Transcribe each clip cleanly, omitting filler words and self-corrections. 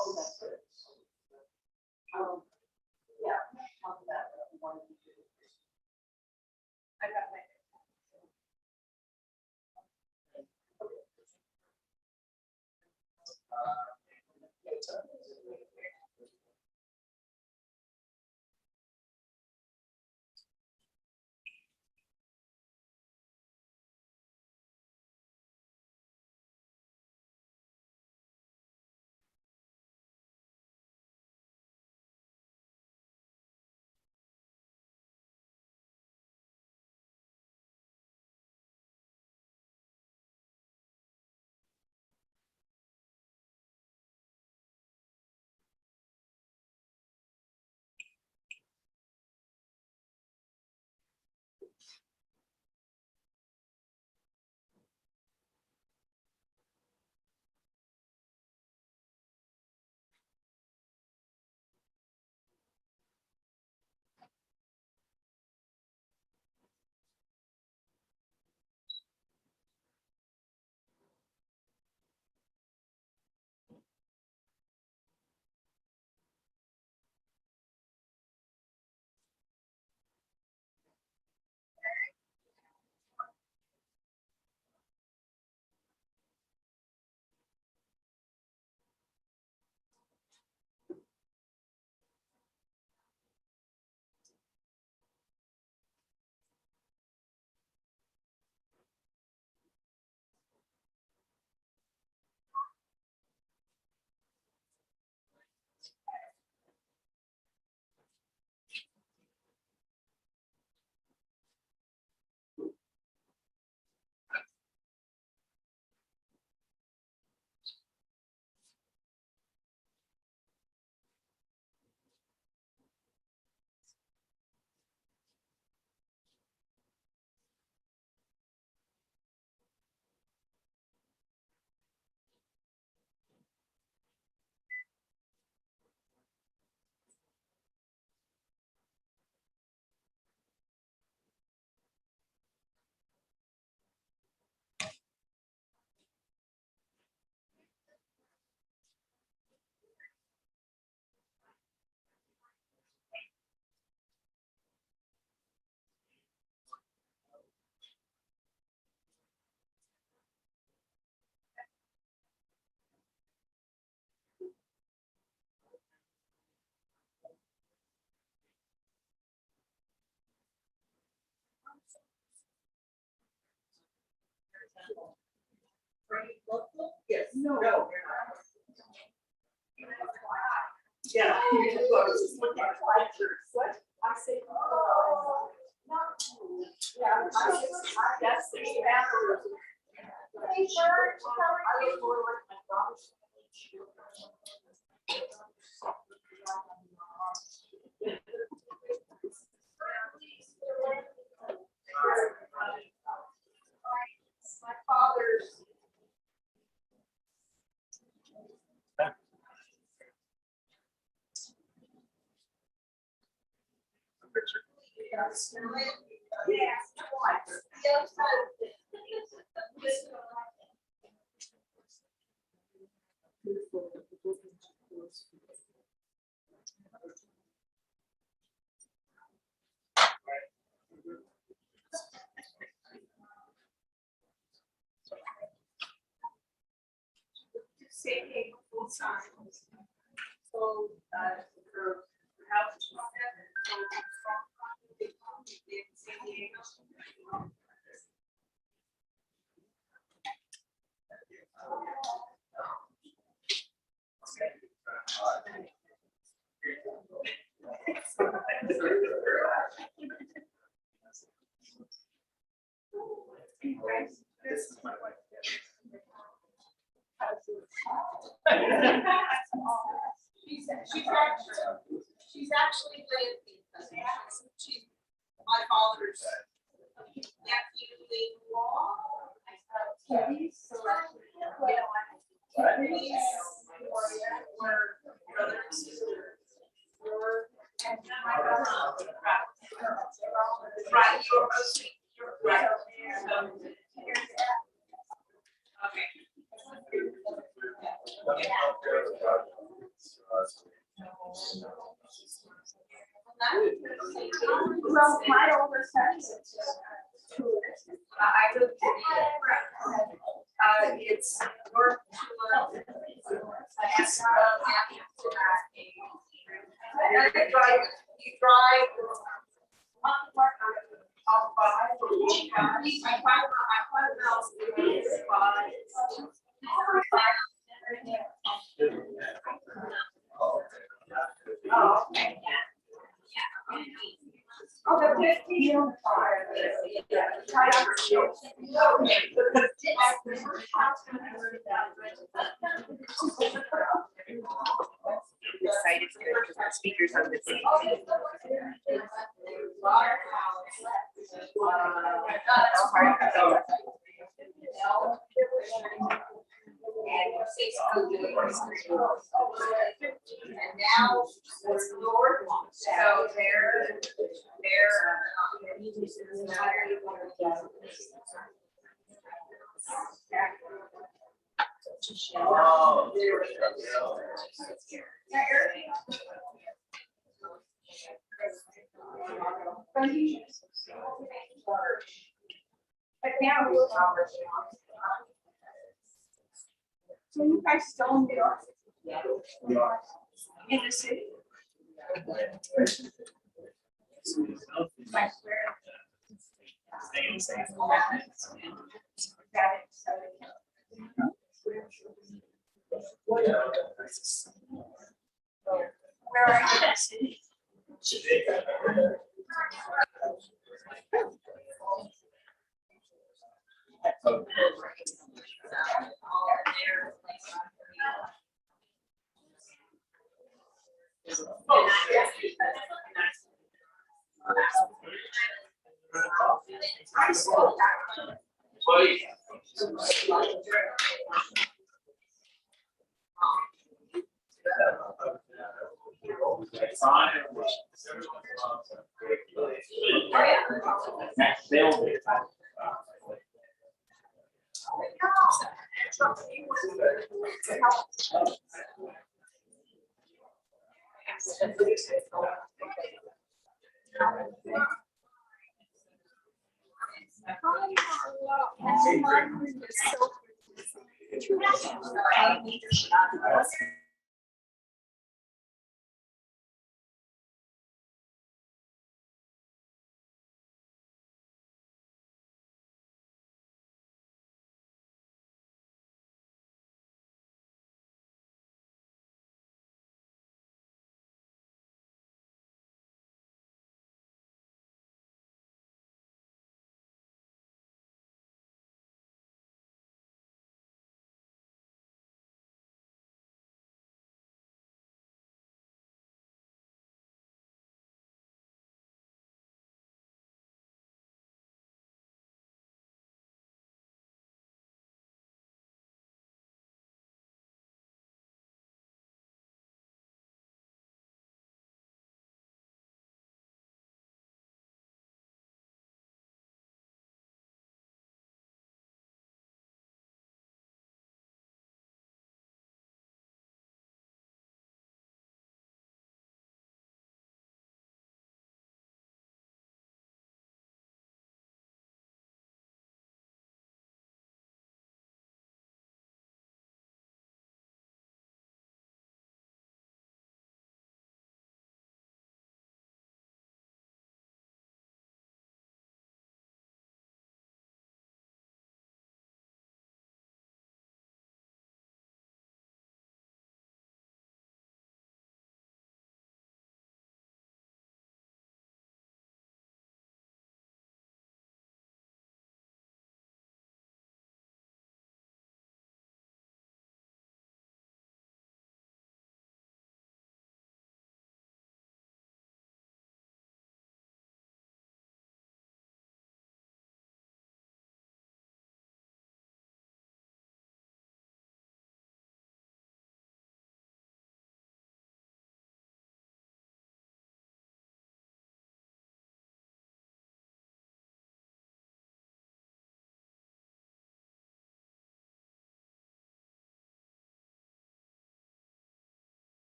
Oh, that's good. Yeah, talk about what we wanted to do. I got my. Yes. No. Yeah. What? I say. Yeah. Yes. There's bathrooms. Hey, Bert, how are you? My father's. Yes. Same full time. So, her house is on that. San Diego. This is my wife. She's actually she's my father's nephew-in-law. We're brother and sister. Right, you're right. Okay. Well, my older son is I go to it's north you drive off by oh, okay. Oh, the 15. The site is good because the speakers on the same. And now it's Lord, so they're but now so you guys still in New York? In the city? Where are you in the city?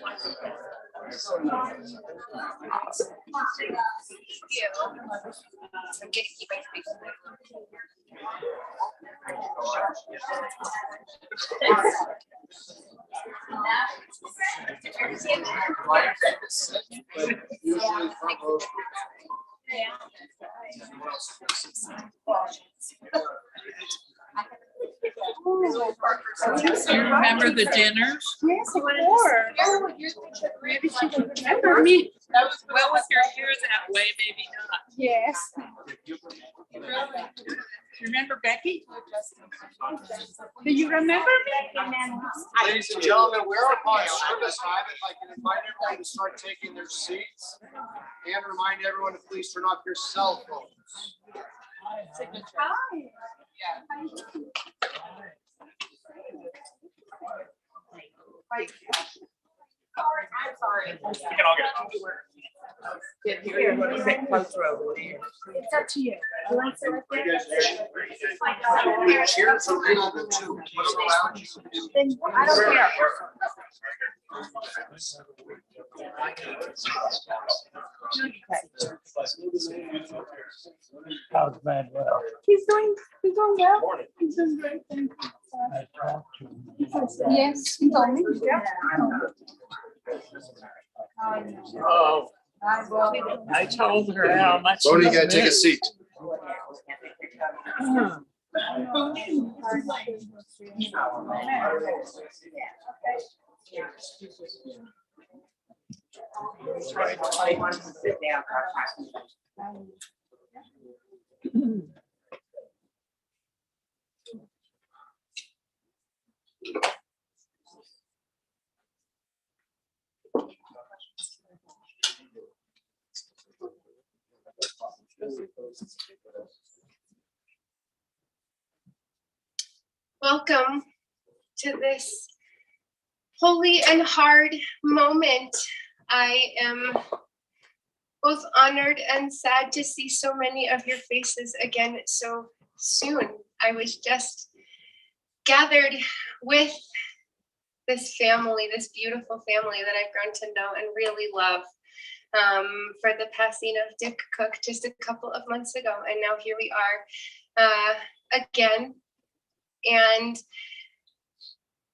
I'm getting keep my space. Do you remember the dinners? Yes, of course. Maybe she would remember me. Well, with your hair that way, maybe not. Yes. You remember Becky? Do you remember me? Ladies and gentlemen, we're upon service time. If I can invite everyone to start taking their seats and remind everyone to please turn off your cell phones. I'm sorry. We can all get It's up to you. You want to sit right there? Chairs are available too. Then I don't care. How's Manuel? He's doing well. He's doing great. Thank you. I talked to him. Yes, he told me. Yeah. Oh, I told her how much. Tony, you he gotta take a missed. seat. Welcome to this holy and hard moment. I am both honored and sad to see so many of your faces again so soon. I was just gathered with this family, this beautiful family that I've grown to know and really love, for the passing of Dick Cook just a couple of months ago. And now here we are again. And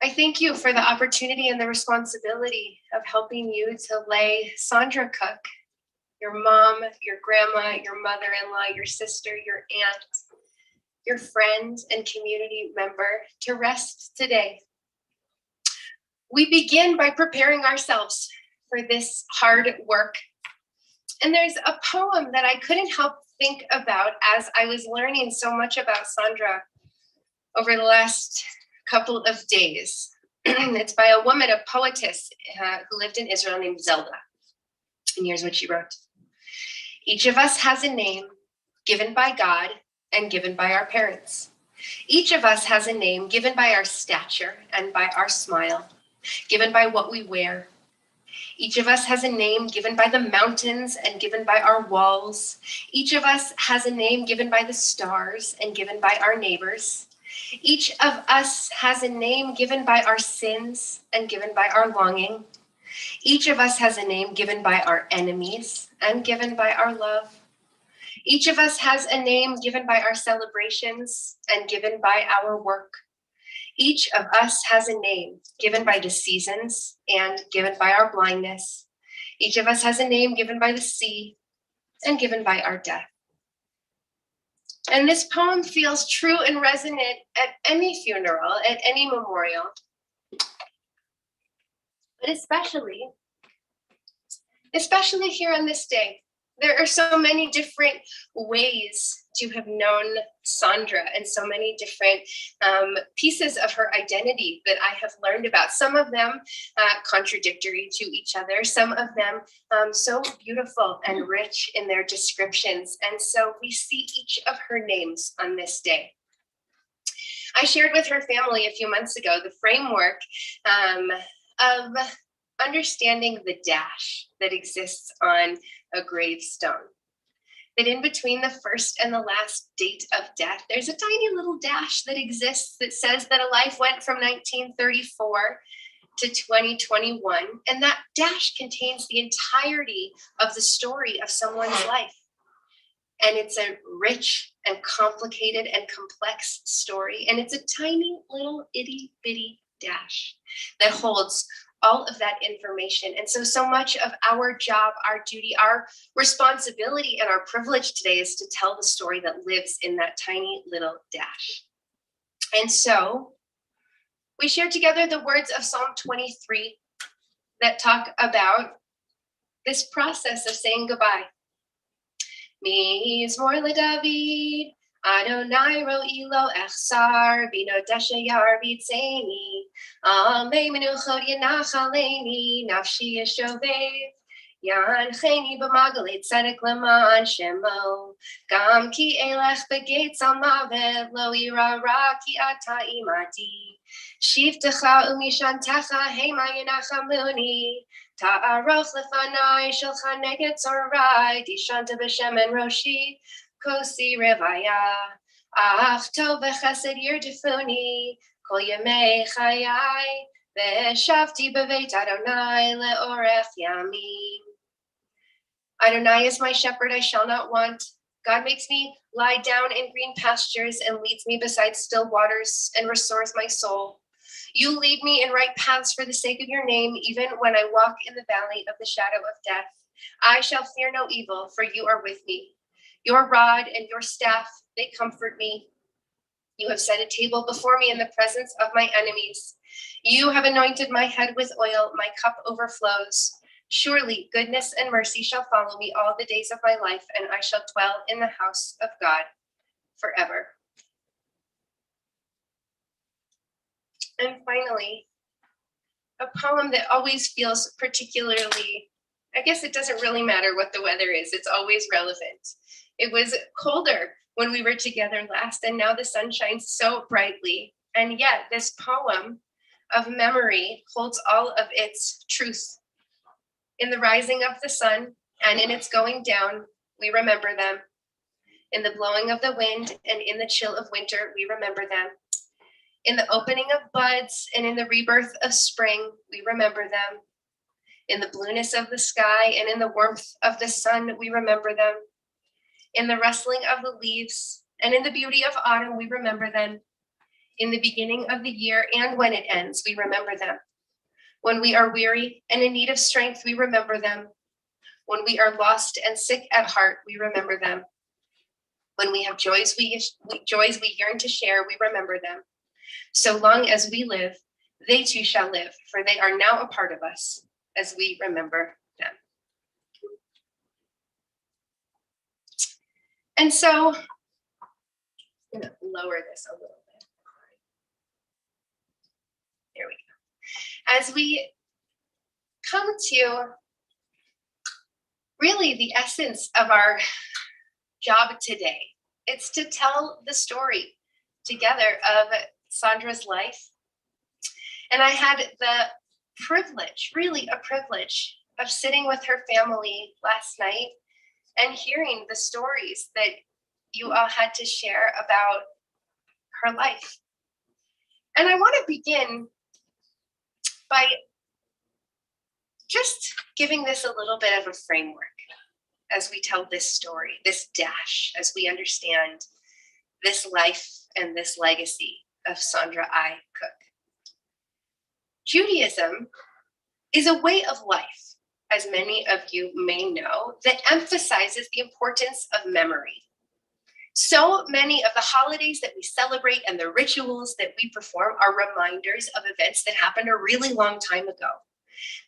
I thank you for the opportunity and the responsibility of helping you to lay Sondra Cook, your mom, your grandma, your mother-in-law, your sister, your aunt, your friend and community member to rest today. We begin by preparing ourselves for this hard work. And there's a poem that I couldn't help think about as I was learning so much about Sondra over the last couple of days. It's by a woman, a poetess who lived in Israel named Zelda. And here's what she wrote. Each of us has a name given by God and given by our parents. Each of us has a name given by our stature and by our smile, given by what we wear. Each of us has a name given by the mountains and given by our walls. Each of us has a name given by the stars and given by our neighbors. Each of us has a name given by our sins and given by our longing. Each of us has a name given by our enemies and given by our love. Each of us has a name given by our celebrations and given by our work. Each of us has a name given by the seasons and given by our blindness. Each of us has a name given by the sea and given by our death. And this poem feels true and resonant at any funeral, at any memorial, but especially here on this day. There are so many different ways to have known Sondra and so many different pieces of her identity that I have learned about. Some of them contradictory to each other, some of them so beautiful and rich in their descriptions. And so we see each of her names on this day. I shared with her family a few months ago the framework of understanding the dash that exists on a gravestone. That in between the first and the last date of death, there's a tiny little dash that exists that says that a life went from 1934 to 2021, and that dash contains the entirety of the story of someone's life. And it's a rich and complicated and complex story, and it's a tiny little itty bitty dash that holds all of that information. And so much of our job, our duty, our responsibility, and our privilege today is to tell the story that lives in that tiny little dash. And so we share together the words of Psalm 23 that talk about this process of saying goodbye. Mizmor leDavid, Adonai ro'i lo echsar, bino deshayar b'tzeini, amei menuchot yanach aleini, nafshi yeshovev, yancheni b'magalei tzedek leman shemo, gam ki elech begates al mavet, lo ira ra ki ata imati, shivtecha umishantecha hema yanachamuni, Ta'aroch lefanai shelcha neged zorai, dishanta b'shem en roshi, kosi revaya. Ach tov v'chesed yirdifuni, kol yemei chayai, v'shavti b'veit Adonai le'orech yamim. Adonai is my shepherd, I shall not want. God makes me lie down in green pastures and leads me beside still waters and restores my soul. You lead me in right paths for the sake of your name, even when I walk in the valley of the shadow of death. I shall fear no evil, for you are with me. Your rod and your staff, they comfort me. You have set a table before me in the presence of my enemies. You have anointed my head with oil, my cup overflows. Surely goodness and mercy shall follow me all the days of my life, and I shall dwell in the house of God forever. And finally, a poem that always feels particularly, I guess it doesn't really matter what the weather is, it's always relevant. It was colder when we were together last, and now the sun shines so brightly. And yet this poem of memory holds all of its truth. In the rising of the sun and in its going down, we remember them. In the blowing of the wind and in the chill of winter, we remember them. In the opening of buds and in the rebirth of spring, we remember them. In the blueness of the sky and in the warmth of the sun, we remember them. In the rustling of the leaves and in the beauty of autumn, we remember them. In the beginning of the year and when it ends, we remember them. When we are weary and in need of strength, we remember them. When we are lost and sick at heart, we remember them. When we have joys we yearn to share, we remember them. So long as we live, they too shall live, for they are now a part of us as we remember them. And so, I'm going to lower this a little bit. There we go. As we come to really the essence of our job today, it's to tell the story together of Sondra's life. And I had the privilege, really a privilege, of sitting with her family last night and hearing the stories that you all had to share about her life. And I want to begin by just giving this a little bit of a framework as we tell this story, this dash, as we understand this life and this legacy of Sondra I. Cook. Judaism is a way of life, as many of you may know, that emphasizes the importance of memory. So many of the holidays that we celebrate and the rituals that we perform are reminders of events that happened a really long time ago.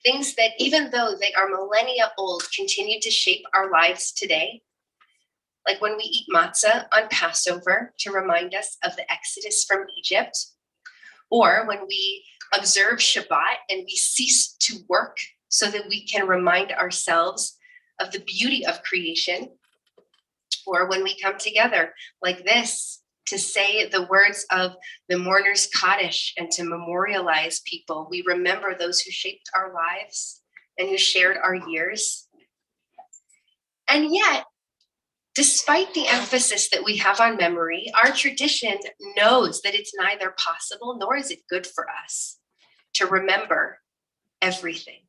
Things that, even though they are millennia old, continue to shape our lives today. Like when we eat matzah on Passover to remind us of the Exodus from Egypt, or when we observe Shabbat and we cease to work so that we can remind ourselves of the beauty of creation, or when we come together like this to say the words of the mourner's Kaddish and to memorialize people. We remember those who shaped our lives and who shared our years. And yet, despite the emphasis that we have on memory, our tradition knows that it's neither possible nor is it good for us to remember everything.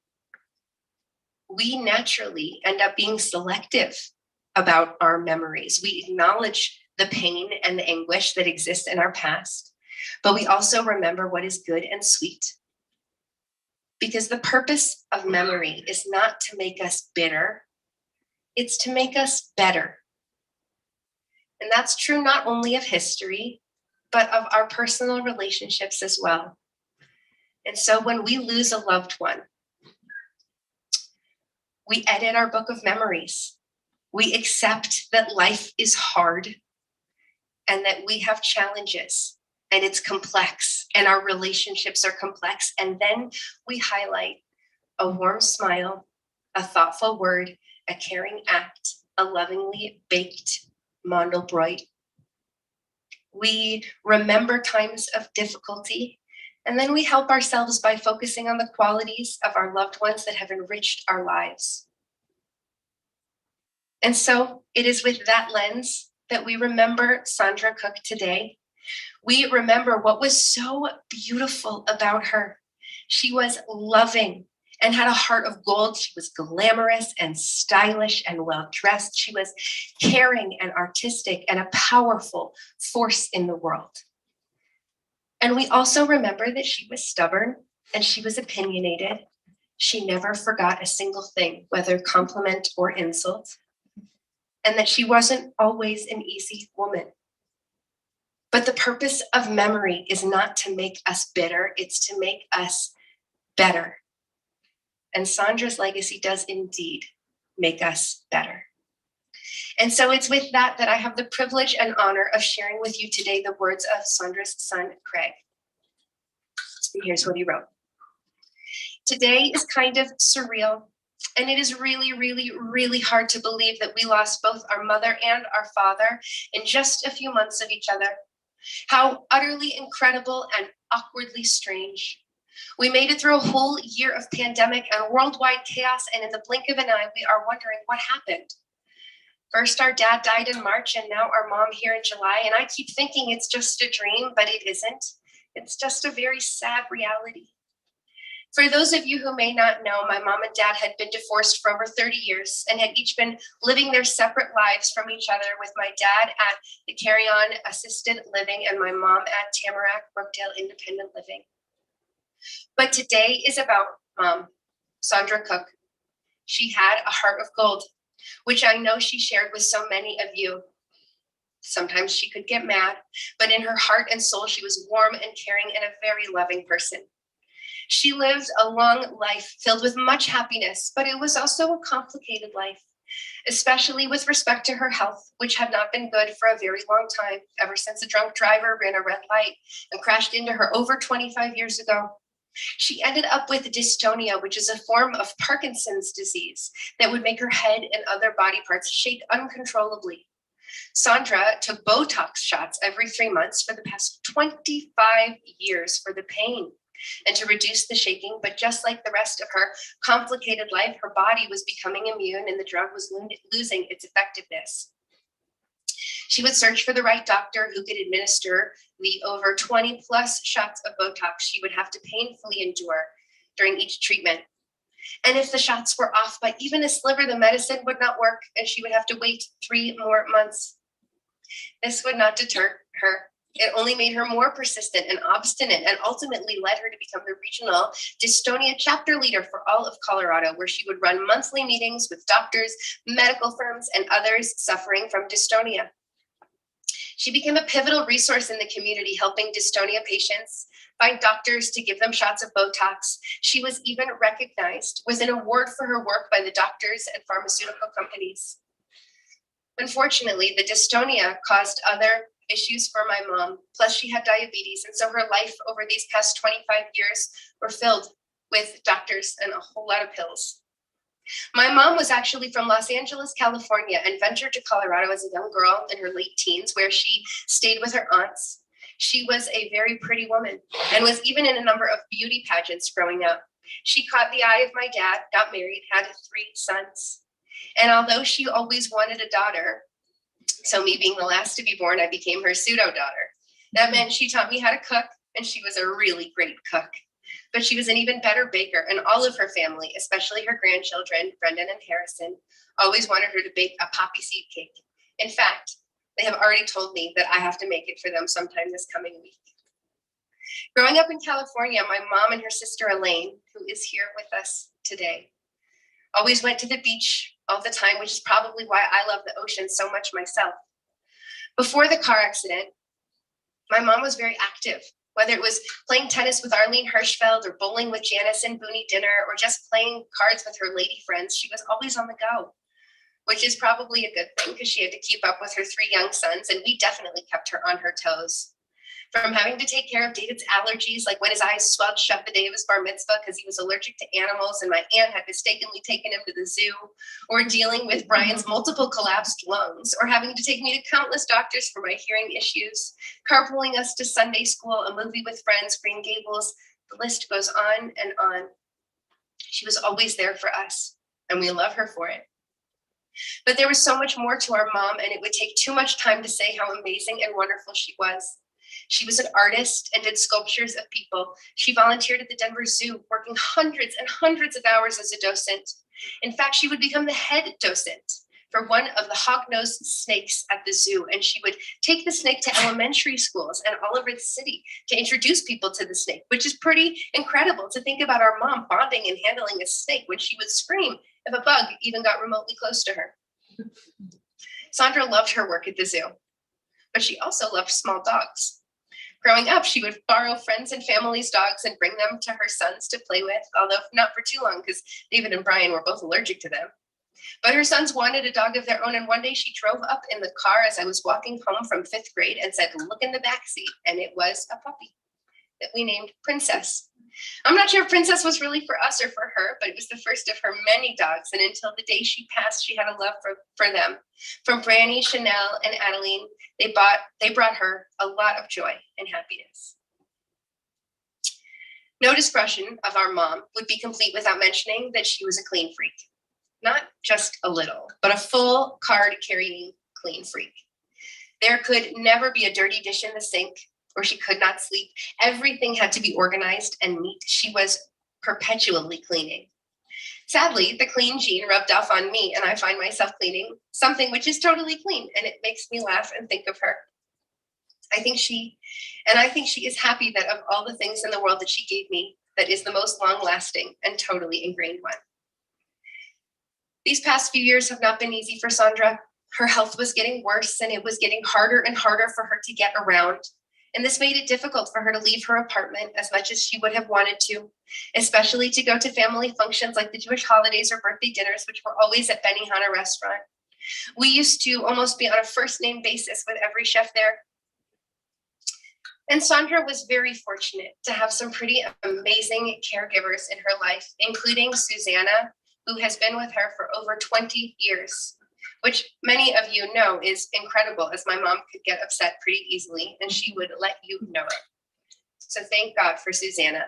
We naturally end up being selective about our memories. We acknowledge the pain and the anguish that exists in our past, but we also remember what is good and sweet. Because the purpose of memory is not to make us bitter, it's to make us better. And that's true not only of history, but of our personal relationships as well. And so when we lose a loved one, we edit our book of memories. We accept that life is hard and that we have challenges and it's complex and our relationships are complex. And then we highlight a warm smile, a thoughtful word, a caring act, a lovingly baked Mandelbrot. We remember times of difficulty, and then we help ourselves by focusing on the qualities of our loved ones that have enriched our lives. And so it is with that lens that we remember Sondra Cook today. We remember what was so beautiful about her. She was loving and had a heart of gold. She was glamorous and stylish and well-dressed. She was caring and artistic and a powerful force in the world. And we also remember that she was stubborn and she was opinionated. She never forgot a single thing, whether compliment or insult, and that she wasn't always an easy woman. But the purpose of memory is not to make us bitter, it's to make us better. And Sondra's legacy does indeed make us better. And so it's with that I have the privilege and honor of sharing with you today the words of Sondra's son, Craig. And here's what he wrote. Today is kind of surreal, and it is really, really, really hard to believe that we lost both our mother and our father in just a few months of each other. How utterly incredible and awkwardly strange. We made it through a whole year of pandemic and worldwide chaos, and in the blink of an eye, we are wondering what happened. First, our dad died in March, and now our mom here in July, and I keep thinking it's just a dream, but it isn't. It's just a very sad reality. For those of you who may not know, my mom and dad had been divorced for over 30 years and had each been living their separate lives from each other, with my dad at the Carry On Assisted Living and my mom at Tamarack Brookdale Independent Living. But today is about Mom, Sondra Cook. She had a heart of gold, which I know she shared with so many of you. Sometimes she could get mad, but in her heart and soul, she was warm and caring and a very loving person. She lived a long life filled with much happiness, but it was also a complicated life, especially with respect to her health, which had not been good for a very long time, ever since a drunk driver ran a red light and crashed into her over 25 years ago. She ended up with dystonia, which is a form of Parkinson's disease that would make her head and other body parts shake uncontrollably. Sondra took Botox shots every 3 months for the past 25 years for the pain and to reduce the shaking, but just like the rest of her complicated life, her body was becoming immune and the drug was losing its effectiveness. She would search for the right doctor who could administer the over 20 plus shots of Botox she would have to painfully endure during each treatment. And if the shots were off by even a sliver, the medicine would not work and she would have to wait 3 more months. This would not deter her. It only made her more persistent and obstinate and ultimately led her to become the regional dystonia chapter leader for all of Colorado, where she would run monthly meetings with doctors, medical firms, and others suffering from dystonia. She became a pivotal resource in the community, helping dystonia patients find doctors to give them shots of Botox. She was even recognized with an award for her work by the doctors and pharmaceutical companies. Unfortunately, the dystonia caused other issues for my mom, plus she had diabetes, and so her life over these past 25 years were filled with doctors and a whole lot of pills. My mom was actually from Los Angeles, California, and ventured to Colorado as a young girl in her late teens, where she stayed with her aunts. She was a very pretty woman and was even in a number of beauty pageants growing up. She caught the eye of my dad, got married, had 3 sons. And although she always wanted a daughter, so me being the last to be born, I became her pseudo daughter. That meant she taught me how to cook, and she was a really great cook. But she was an even better baker, and all of her family, especially her grandchildren, Brendan and Harrison, always wanted her to bake a poppy seed cake. In fact, they have already told me that I have to make it for them sometime this coming week. Growing up in California, my mom and her sister Elaine, who is here with us today, always went to the beach all the time, which is probably why I love the ocean so much myself. Before the car accident, my mom was very active, whether it was playing tennis with Arlene Hirschfeld or bowling with Janice and Booney Dinner or just playing cards with her lady friends. She was always on the go, which is probably a good thing because she had to keep up with her 3 young sons, and we definitely kept her on her toes. From having to take care of David's allergies, like when his eyes swelled shut the day of his bar mitzvah because he was allergic to animals and my aunt had mistakenly taken him to the zoo, or dealing with Brian's multiple collapsed lungs, or having to take me to countless doctors for my hearing issues, carpooling us to Sunday school, a movie with friends, Green Gables, the list goes on and on. She was always there for us, and we love her for it. But there was so much more to our mom, and it would take too much time to say how amazing and wonderful she was. She was an artist and did sculptures of people. She volunteered at the Denver Zoo, working hundreds and hundreds of hours as a docent. In fact, she would become the head docent for one of the hog-nosed snakes at the zoo, and she would take the snake to elementary schools and all over the city to introduce people to the snake, which is pretty incredible to think about our mom bonding and handling a snake when she would scream if a bug even got remotely close to her. Sondra loved her work at the zoo, but she also loved small dogs. Growing up, she would borrow friends and family's dogs and bring them to her sons to play with, although not for too long because David and Brian were both allergic to them. But her sons wanted a dog of their own, and one day she drove up in the car as I was walking home from 5th grade and said, "Look in the backseat," and it was a puppy that we named Princess. I'm not sure if Princess was really for us or for her, but it was the first of her many dogs, and until the day she passed, she had a love for them. From Branny, Chanel, and Adeline, they brought her a lot of joy and happiness. No discussion of our mom would be complete without mentioning that she was a clean freak. Not just a little, but a full card-carrying clean freak. There could never be a dirty dish in the sink, or she could not sleep. Everything had to be organized and neat. She was perpetually cleaning. Sadly, the clean gene rubbed off on me, and I find myself cleaning something which is totally clean, and it makes me laugh and think of her. I think she is happy that of all the things in the world that she gave me, that is the most long-lasting and totally ingrained one. These past few years have not been easy for Sondra. Her health was getting worse, and it was getting harder and harder for her to get around. And this made it difficult for her to leave her apartment as much as she would have wanted to, especially to go to family functions like the Jewish holidays or birthday dinners, which were always at Benihana restaurant. We used to almost be on a first name basis with every chef there. And Sondra was very fortunate to have some pretty amazing caregivers in her life, including Susanna, who has been with her for over 20 years. Which many of you know is incredible, as my mom could get upset pretty easily and she would let you know it. So thank God for Susanna.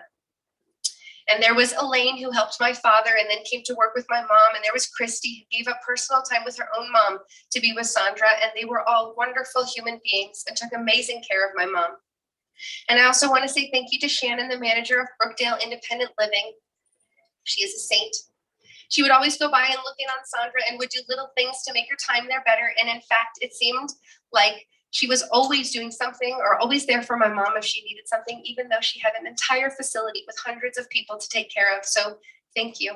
And there was Elaine, who helped my father and then came to work with my mom. And there was Christy, who gave up personal time with her own mom to be with Sondra. And they were all wonderful human beings and took amazing care of my mom. And I also want to say thank you to Shannon, the manager of Brookdale Independent Living. She is a saint. She would always go by and look in on Sondra and would do little things to make her time there better. And in fact, it seemed like she was always doing something or always there for my mom if she needed something, even though she had an entire facility with hundreds of people to take care of. So thank you.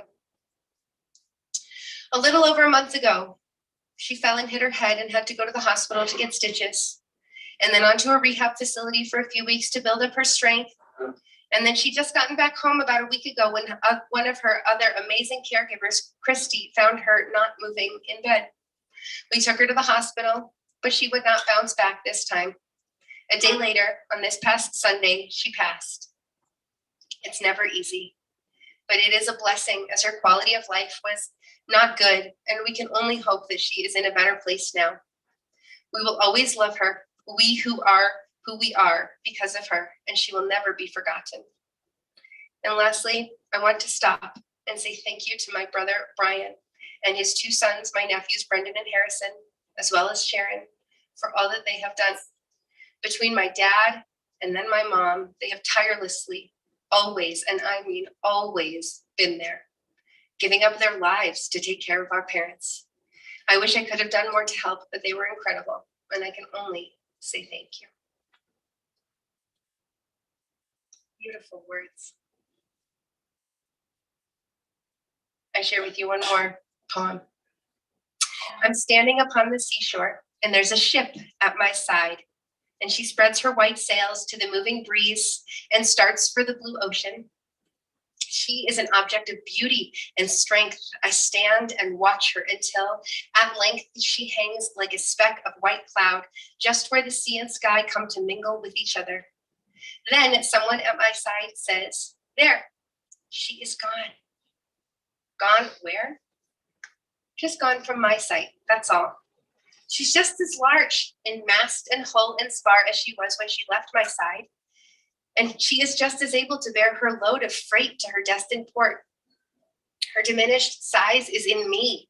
A little over a month ago, she fell and hit her head and had to go to the hospital to get stitches, and then onto a rehab facility for a few weeks to build up her strength. And then she just gotten back home about a week ago when one of her other amazing caregivers, Christy, found her not moving in bed. We took her to the hospital, but she would not bounce back this time. A day later, on this past Sunday, she passed. It's never easy, but it is a blessing, as her quality of life was not good, and we can only hope that she is in a better place now. We will always love her, we who are who we are because of her, and she will never be forgotten. And lastly, I want to stop and say thank you to my brother, Brian, and his 2 sons, my nephews, Brendan and Harrison, as well as Sharon, for all that they have done. Between my dad and then my mom, they have tirelessly always, and I mean always, been there, giving up their lives to take care of our parents. I wish I could have done more to help, but they were incredible, and I can only say thank you. Beautiful words. I share with you one more poem. I'm standing upon the seashore, and there's a ship at my side, and she spreads her white sails to the moving breeze and starts for the blue ocean. She is an object of beauty and strength. I stand and watch her until at length she hangs like a speck of white cloud, just where the sea and sky come to mingle with each other. Then someone at my side says, "There, she is gone." Gone where? Just gone from my sight, that's all. She's just as large in mast and hull and spar as she was when she left my side. And she is just as able to bear her load of freight to her destined port. Her diminished size is in me,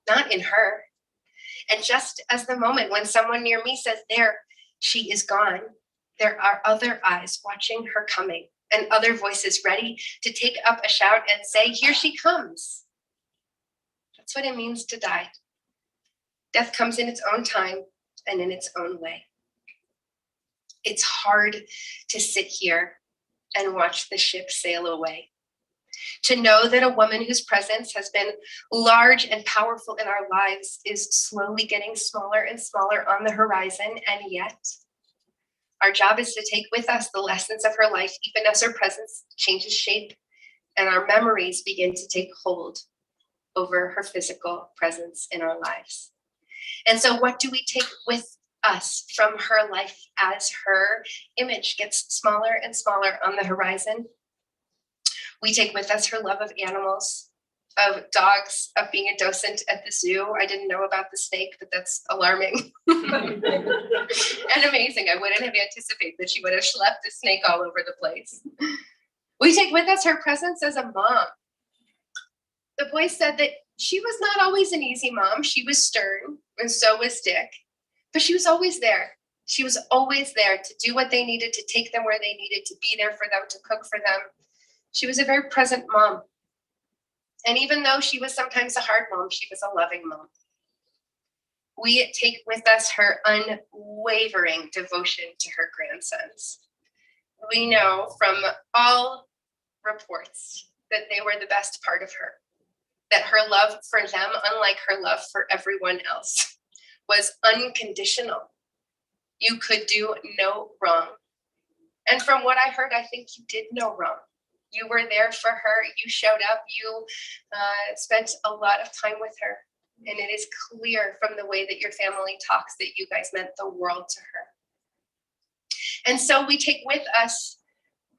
not in her. And just as the moment when someone near me says, "There, she is gone," there are other eyes watching her coming and other voices ready to take up a shout and say, "Here she comes." That's what it means to die. Death comes in its own time and in its own way. It's hard to sit here and watch the ship sail away. To know that a woman whose presence has been large and powerful in our lives is slowly getting smaller and smaller on the horizon, and yet our job is to take with us the lessons of her life, even as her presence changes shape and our memories begin to take hold over her physical presence in our lives. And so what do we take with us from her life as her image gets smaller and smaller on the horizon? We take with us her love of animals, of dogs, of being a docent at the zoo. I didn't know about the snake, but that's alarming and amazing. I wouldn't have anticipated that she would have schlepped a snake all over the place. We take with us her presence as a mom. The boy said that she was not always an easy mom. She was stern, and so was Dick, but she was always there. She was always there to do what they needed, to take them where they needed, to be there for them, to cook for them. She was a very present mom. And even though she was sometimes a hard mom, she was a loving mom. We take with us her unwavering devotion to her grandsons. We know from all reports that they were the best part of her, that her love for them, unlike her love for everyone else, was unconditional. You could do no wrong. And from what I heard, I think you did no wrong. You were there for her. You showed up. You spent a lot of time with her. And it is clear from the way that your family talks that you guys meant the world to her. And so we take with us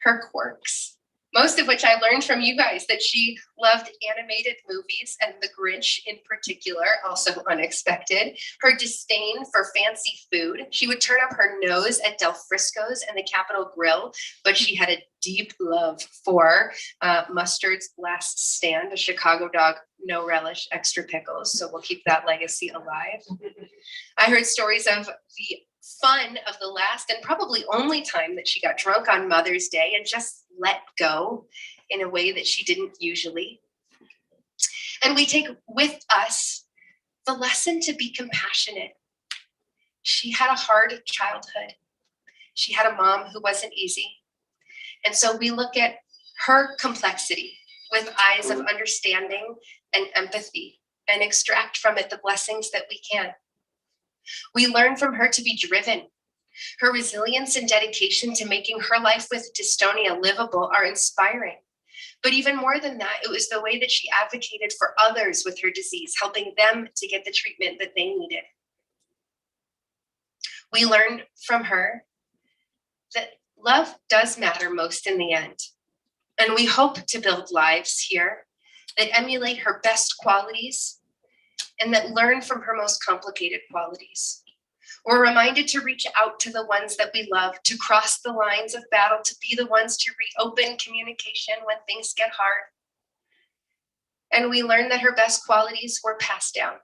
her quirks, most of which I learned from you guys, that she loved animated movies and The Grinch in particular, also unexpected. Her disdain for fancy food. She would turn up her nose at Del Frisco's and the Capitol Grill, but she had a deep love for Mustard's Last Stand, a Chicago dog, no relish, extra pickles. So we'll keep that legacy alive. I heard stories of the fun of the last and probably only time that she got drunk on Mother's Day and just let go in a way that she didn't usually. And we take with us the lesson to be compassionate. She had a hard childhood. She had a mom who wasn't easy. And so we look at her complexity with eyes of understanding and empathy and extract from it the blessings that we can. We learn from her to be driven. Her resilience and dedication to making her life with dystonia livable are inspiring. But even more than that, it was the way that she advocated for others with her disease, helping them to get the treatment that they needed. We learned from her that love does matter most in the end. And we hope to build lives here that emulate her best qualities and that learn from her most complicated qualities. We're reminded to reach out to the ones that we love, to cross the lines of battle, to be the ones to reopen communication when things get hard. And we learn that her best qualities were passed down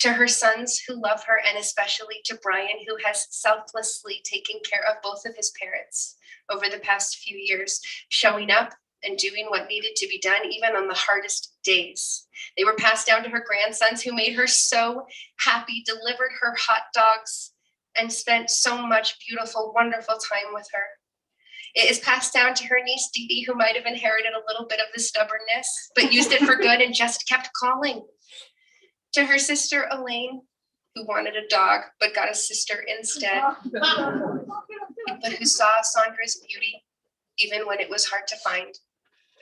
To her sons who love her, and especially to Brian, who has selflessly taken care of both of his parents over the past few years, showing up and doing what needed to be done, even on the hardest days. They were passed down to her grandsons, who made her so happy, delivered her hot dogs, and spent so much beautiful, wonderful time with her. It is passed down to her niece, Dee Dee, who might have inherited a little bit of the stubbornness, but used it for good and just kept calling. To her sister, Elaine, who wanted a dog, but got a sister instead, but who saw Sondra's beauty, even when it was hard to find,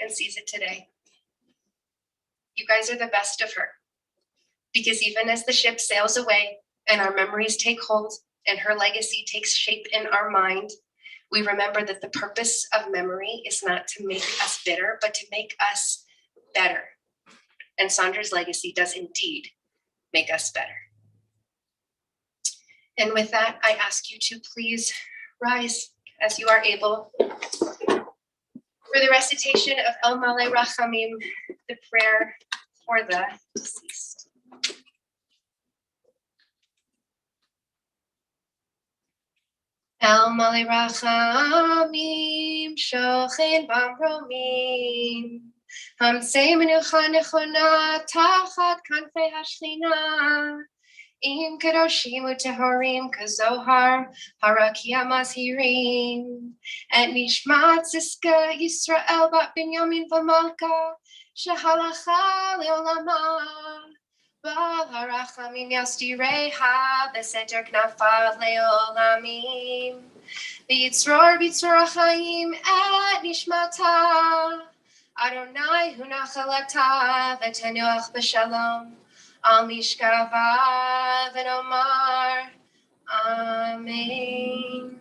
and sees it today. You guys are the best of her, because even as the ship sails away and our memories take hold and her legacy takes shape in our mind, we remember that the purpose of memory is not to make us bitter, but to make us better. And Sondra's legacy does indeed make us better. And with that, I ask you to please rise as you are able for the recitation of El Malay Rachamim, the prayer for the deceased. El Malay Rachamim, Shochen Bamromim, Hamsei Menucha Nechona, Tachat Kanfei Hashchina, Im Kedoshim Utehorim Kazohar, Harakia Mazhirin, Et Nishmat Ziska Yisrael Bat Binyamin V'Malka, Shehalacha Leolama, Bal Harachamim Yastireha, Beseter Knafav Leolamim, B'Yitzror B'Yitzror Et Nishmata, Adonai Hunachalata V'Tenuach B'Shalom, Al Mishkava V'Nomar, Amen.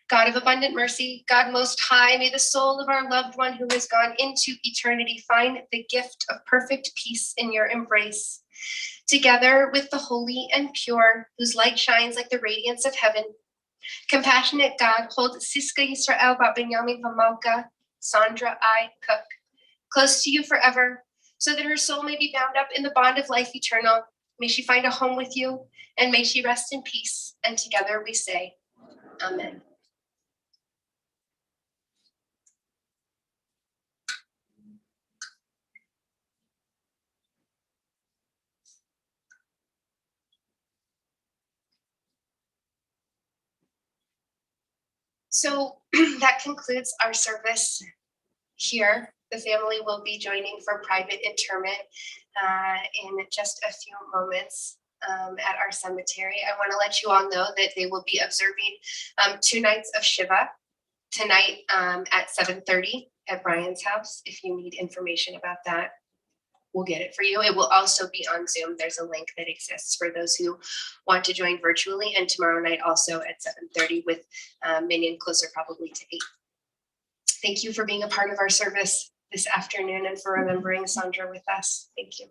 God of abundant mercy, God most high, may the soul of our loved one who has gone into eternity find the gift of perfect peace in your embrace. Together with the holy and pure, whose light shines like the radiance of heaven, compassionate God, hold Siska Yisrael Bat Binyamin V'Malka, Sondra I. Cook, close to you forever, so that her soul may be bound up in the bond of life eternal. May she find a home with you, and may she rest in peace. And together we say, Amen. So that concludes our service here. The family will be joining for private interment in just a few moments at our cemetery. I want to let you all know that they will be observing 2 nights of Shiva tonight at 7:30 at Brian's house. If you need information about that, we'll get it for you. It will also be on Zoom. There's a link that exists for those who want to join virtually, and tomorrow night also at 7:30 with Minion closer probably to 8. Thank you for being a part of our service this afternoon and for remembering Sondra with us. Thank you.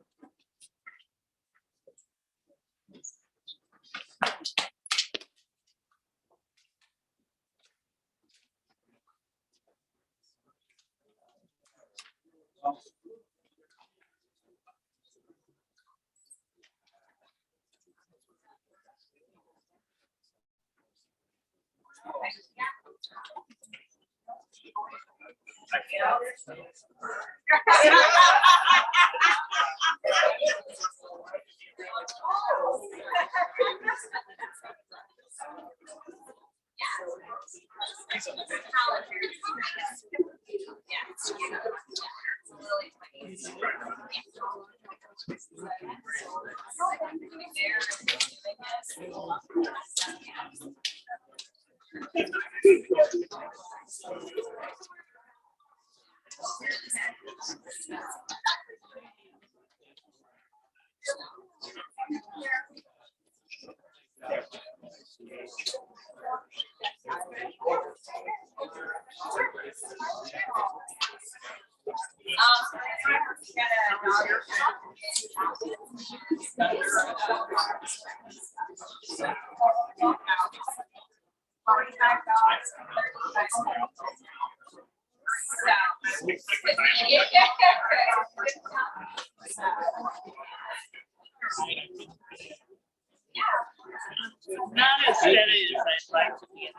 Not as steady as I'd like to be.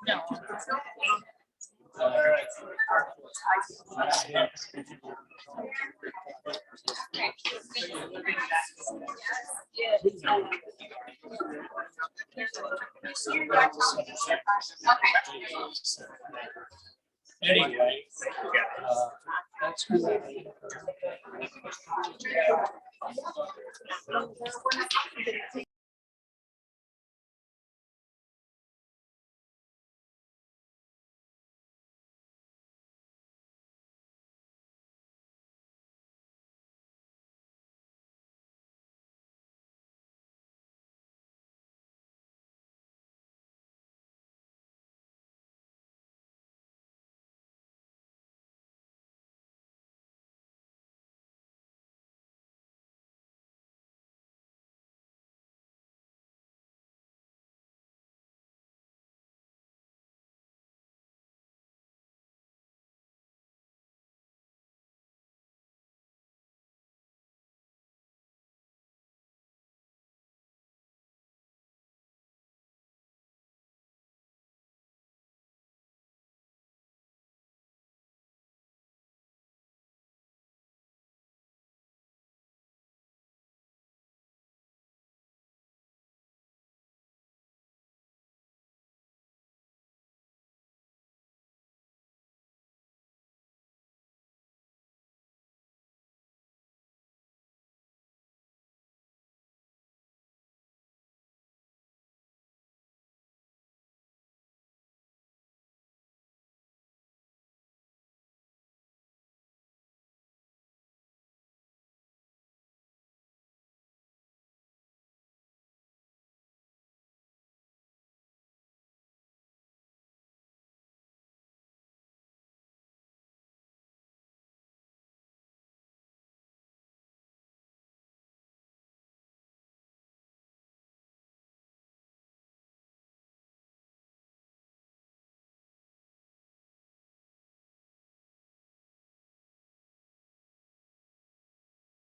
No. Anyway, that's good.